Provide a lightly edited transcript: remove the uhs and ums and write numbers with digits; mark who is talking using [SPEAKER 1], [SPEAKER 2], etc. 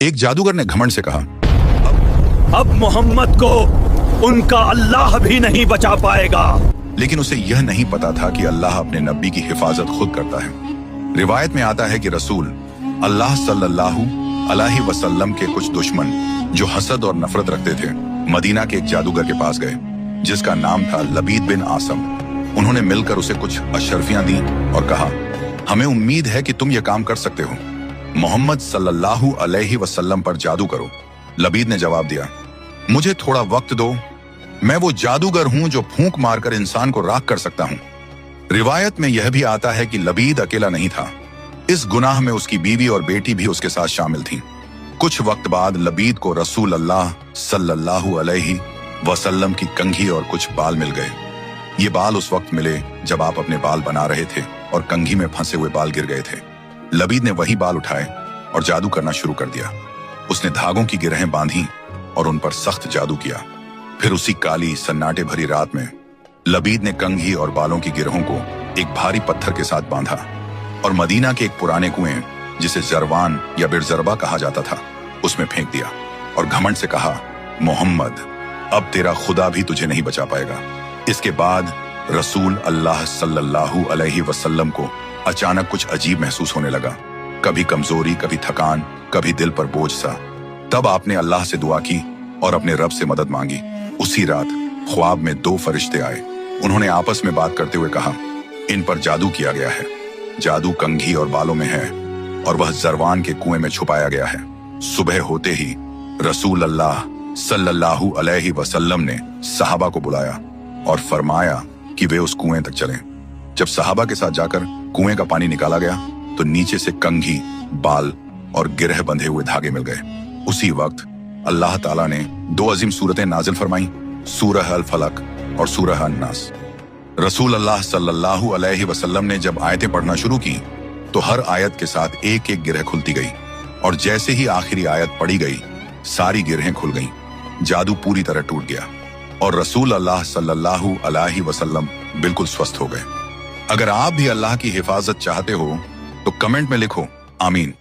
[SPEAKER 1] एक जादूगर ने घमंड से कहा,
[SPEAKER 2] अब मोहम्मद को उनका अल्लाह भी नहीं बचा पाएगा।
[SPEAKER 1] लेकिन उसे यह नहीं पता था कि अल्लाह अपने नबी की हिफाजत खुद करता है। रिवायत में आता है कि रसूल अल्लाह सल्लल्लाहु अलैहि वसल्लम के कुछ दुश्मन जो हसद और नफरत रखते थे, मदीना के एक जादूगर के पास गए जिसका नाम था लबीद बिन आसम। उन्होंने मिलकर उसे कुछ अशरफियां दी और कहा, हमें उम्मीद है कि तुम यह काम कर सकते हो, मोहम्मद सल्लल्लाहु अलैहि वसल्लम पर जादू करो। लबीद ने जवाब दिया, मुझे थोड़ा वक्त दो, मैं वो जादूगर हूं जो फूंक मारकर इंसान को राख कर सकता हूं। रिवायत में यह भी आता है कि लबीद अकेला नहीं था, इस गुनाह में उसकी बीवी और बेटी भी उसके साथ शामिल थीं। कुछ वक्त बाद लबीद को रसूल अल्लाह सल्लल्लाहु अलैहि वसल्लम की कंघी और कुछ बाल मिल गए। ये बाल उस वक्त मिले जब आप अपने बाल बना रहे थे और कंघी में फंसे हुए बाल गिर गए थे। लबीद ने वही बाल उठाए और जादू करना शुरू कर दिया। उसने धागों की गिरहें बांधी और उन पर सख्त जादू किया। फिर उसी काली सन्नाटे भरी रात में लबीद ने कंघी और बालों की गिरहों को एक भारी पत्थर के साथ बांधा और मदीना के एक पुराने कुएं जिसे जरवान या बिरजरबा कहा जाता था उसमें फेंक दिया और घमंड से कहा, मोहम्मद अब तेरा खुदा भी तुझे नहीं बचा पाएगा। इसके बाद रसूल अल्लाह सल्लल्लाहु अलैहि वसल्लम को अचानक कुछ अजीब महसूस होने लगा, कभी कमजोरी, कभी थकान, कभी दिल पर बोझ सा। तब आपने अल्लाह से दुआ की और अपने रब से मदद मांगी। उसी रात ख्वाब में 2 फरिश्ते आए। उन्होंने आपस में बात करते हुए कहा, इन पर जादू किया गया है, जादू कंघी और बालों में है और वह जरवान के कुएं में छुपाया गया है। सुबह होते ही रसूल अल्लाह सल्लल्लाहु अलैहि वसल्लम ने सहाबा को बुलाया और फरमाया कि वे उस कुएं तक चलें। जब सहाबा के साथ जाकर कुएं का पानी निकाला गया तो नीचे से कंघी, बाल और गिरह बंधे हुए धागे मिल गए। उसी वक्त अल्लाह ताला ने 2 अजीम सूरतें नाजिल फरमाई, सूरह अल फलक और सूरह अन्नास। रसूल अल्लाह सल्लल्लाहु अलैहि वसल्लम ने जब आयतें पढ़ना शुरू की तो हर आयत के साथ एक एक गिरह खुलती गई और जैसे ही आखिरी आयत पढ़ी गई सारी गिरहें खुल गईं। जादू पूरी तरह टूट गया और रसूल अल्लाह सल्लल्लाहु अलैहि वसल्लम बिल्कुल स्वस्थ हो गए। अगर आप भी अल्लाह की हिफाजत चाहते हो तो कमेंट में लिखो आमीन।